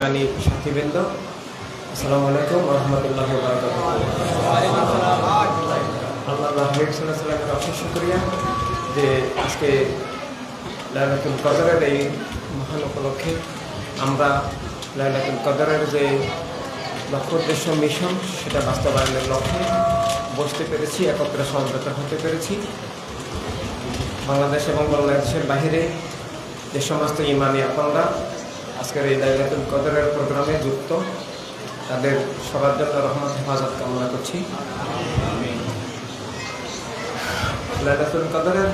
সাথীবৃন্দ, আসসালামু আলাইকুম ওয়া রাহমাতুল্লাহি ওয়া বারাকাতুহু। আল্লাহর হাবিব সাল্লাল্লাহু আলাইহি ওয়াসাল্লামের অশেষ শুকরিয়া যে আজকে লাইলাতুল কদরের এই মহান উপলক্ষে আমরা লাইলাতুল কদরের যে লক্ষ্য উদ্দেশ্য মিশন সেটা বাস্তবায়নের লক্ষ্যে বসতে পেরেছি, একত্রে সমবেত হতে পেরেছি। বাংলাদেশ এবং বাংলাদেশের বাহিরে যে সমস্ত ইমানি আপনরা আজকের এই লাইলাতুল কদরের প্রোগ্রামে যুক্ত, তাদের সবার জন্য রহমত হেফাজত কামনা করছি। লাইলাতুল কদরের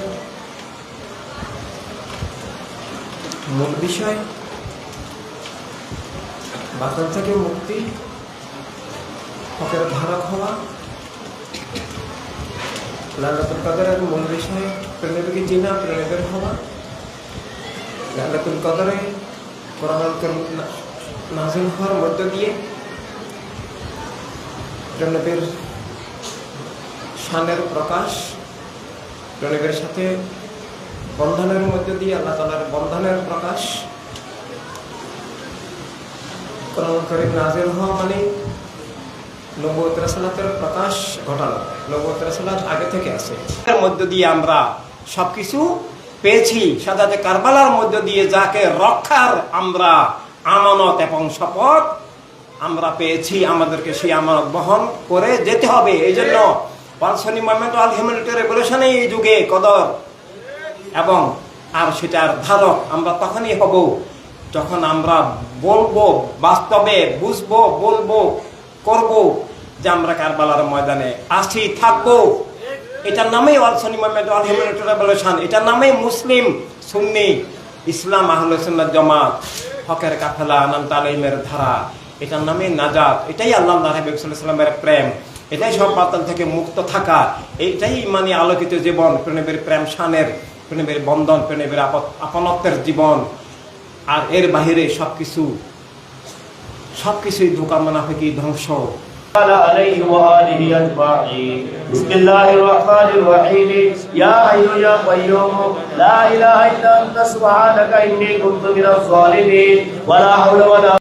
মূল বিষয় বাতিল থেকে মুক্তি, হকের ধারক হওয়া। লাইলাতুল কদরের মূল বিষয় প্রেমের জিনা, প্রেমের হওয়া। লাইলাতুল কদরে কোরআন নাযিল হওয়ার মধ্য দিয়ে প্রেমের শানের প্রকাশ, প্রেমের সাথে বন্ধনের মধ্য দিয়ে আল্লাহ তাআলার বন্ধনের প্রকাশ। কোরআন কারীম নাযিল হওয়া মানে নবুয়ত রাসালাতের প্রকাশ ঘটানো। নবুয়ত রাসালাত আগে থেকে আছে, এর মধ্য দিয়ে আমরা সবকিছু পেয়েছি। শাহাদাতে কারবালার মধ্য দিয়ে যাকে রক্ষার আমরা আমানত এবং শপথ আমরা পেয়েছি, আমাদেরকে সেই আমানত বহন করে যেতে হবে। এই জন্য পালসনি মুভমেন্ট অল হিউম্যানিটি রেভলিউশন এই যুগে কদর এবং আর সেটার ধারক আমরা তখনই হব যখন আমরা বলবো, বাস্তবে বুঝবো, বলবো, করব যে আমরা কারবালার ময়দানে আছি, থাকবো। এটার নামেই পালসনি মুভমেন্ট অল হিউম্যানিটি রেভলিউশন, এটার নামেই মুসলিম, সুন্নি, ইসলাম, আহলে সুন্নাত জামাত, হকের কাফেলা, আনাম তালিমের ধারা, এটার নামেই নাজাত। এটাই আল্লাহ হাবিব সাল্লাল্লাহু আলাইহি ওয়াসাল্লামের প্রেম, এটাই সব বাতিল থেকে মুক্ত থাকা, এটাই মানে আলোকিত জীবন, প্রেমের প্রেম শানের, প্রেমের বন্ধন, প্রেমের আপনত্বের জীবন। আর এর বাহিরে সবকিছুই ধোঁকা, মুনাফিকি, ধ্বংস। عليه وآله أجمعين. بسم الله الرحمن الرحيم. يا حي يا قيوم لا إله إلا أنت سبحانك إني كنت من الظالمين. ولا حول ولا